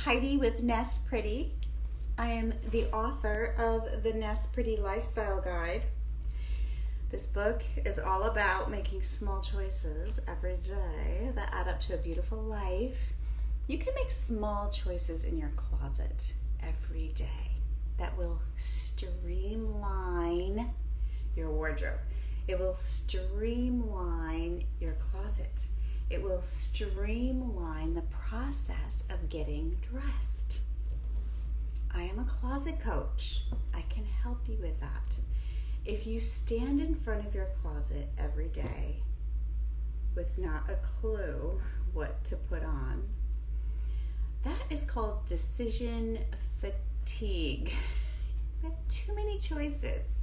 Heidi with Nest Pretty. I am the author of the Nest Pretty Lifestyle Guide. This book is all about making small choices every day that add up to a beautiful life. You can make small choices in your closet every day that will streamline your wardrobe. It will streamline your closet. It will streamline the process of getting dressed. I am a closet coach. I can help you with that. If you stand in front of your closet every day with not a clue what to put on, that is called decision fatigue. We have too many choices.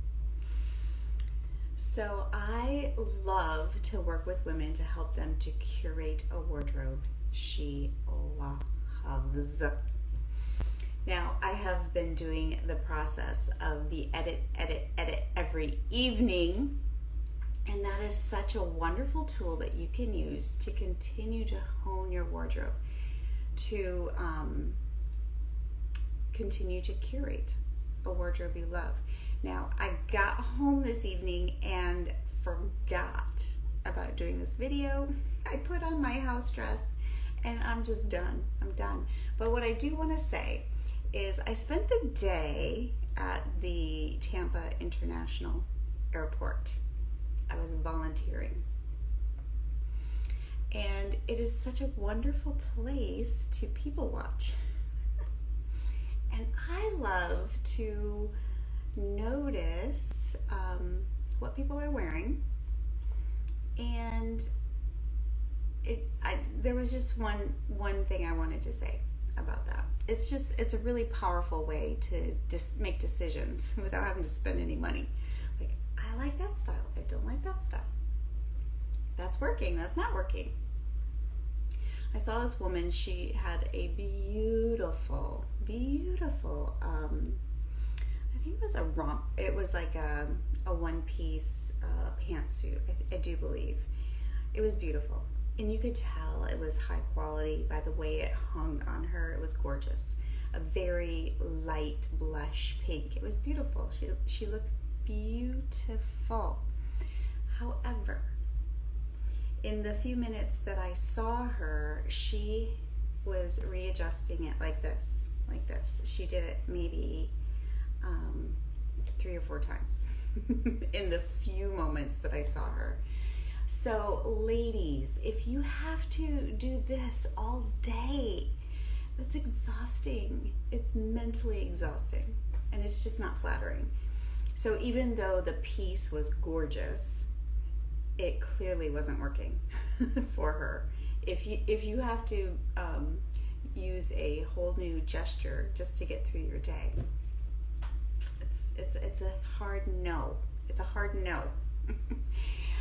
So I love to work with women to help them to curate a wardrobe she loves. Now, I have been doing the process of the edit every evening, and that is such a wonderful tool that you can use to continue to hone your wardrobe, to continue to curate a wardrobe you love. Now, I got home this evening and forgot about doing this video. I put on my house dress and I'm just done. I'm done. But what I do want to say is I spent the day at the Tampa International Airport. I was volunteering. And it is such a wonderful place to people watch. And I love to notice what people are wearing, and there was just one thing I wanted to say about that. It's a really powerful way to make decisions without having to spend any money. Like, I like that style, I don't like that style. That's working, that's not working. I saw this woman, she had a beautiful, I think it was a romp. It was like a one-piece pantsuit, I do believe. It was beautiful. And you could tell it was high quality by the way it hung on her. It was gorgeous. A very light blush pink. It was beautiful. She looked beautiful. However, in the few minutes that I saw her, she was readjusting it like this. She did it maybe 3 or 4 times in the few moments that I saw her. So ladies, if you have to do this all day, that's exhausting. It's mentally exhausting, and it's just not flattering. So even though the piece was gorgeous, it clearly wasn't working for her. If you have to use a whole new gesture just to get through your day, it's a hard no. It's a hard no.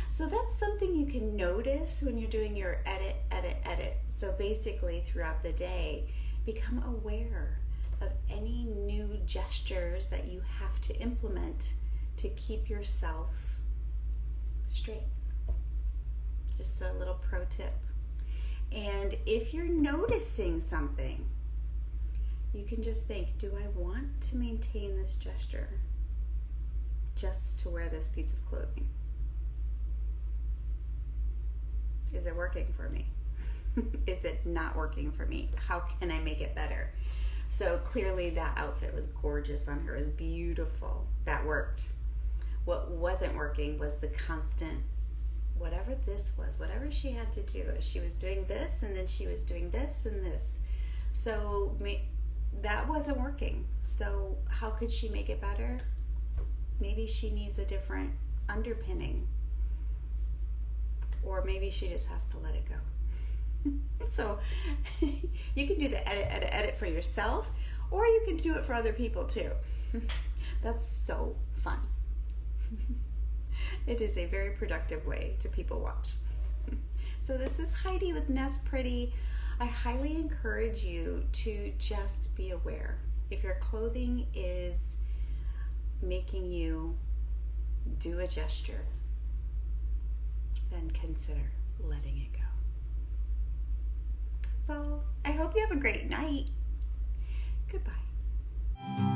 So that's something you can notice when you're doing your edit. So basically throughout the day, become aware of any new gestures that you have to implement to keep yourself straight. Just a little pro tip. And if you're noticing something, you can just think, do I want to maintain this gesture just to wear this piece of clothing? Is it working for me? Is it not working for me? How can I make it better? So clearly that outfit was gorgeous on her. It was beautiful. That worked. What wasn't working was the constant, whatever this was, whatever she had to do. She was doing this, and then she was doing this and this. So that wasn't working. So how could she make it better? Maybe she needs a different underpinning. Or maybe she just has to let it go. So you can do the edit for yourself, or you can do it for other people too. That's so fun. It is a very productive way to people watch. So this is Heidi with Nest Pretty. I highly encourage you to just be aware. If your clothing is making you do a gesture, then consider letting it go. That's all. I hope you have a great night. Goodbye.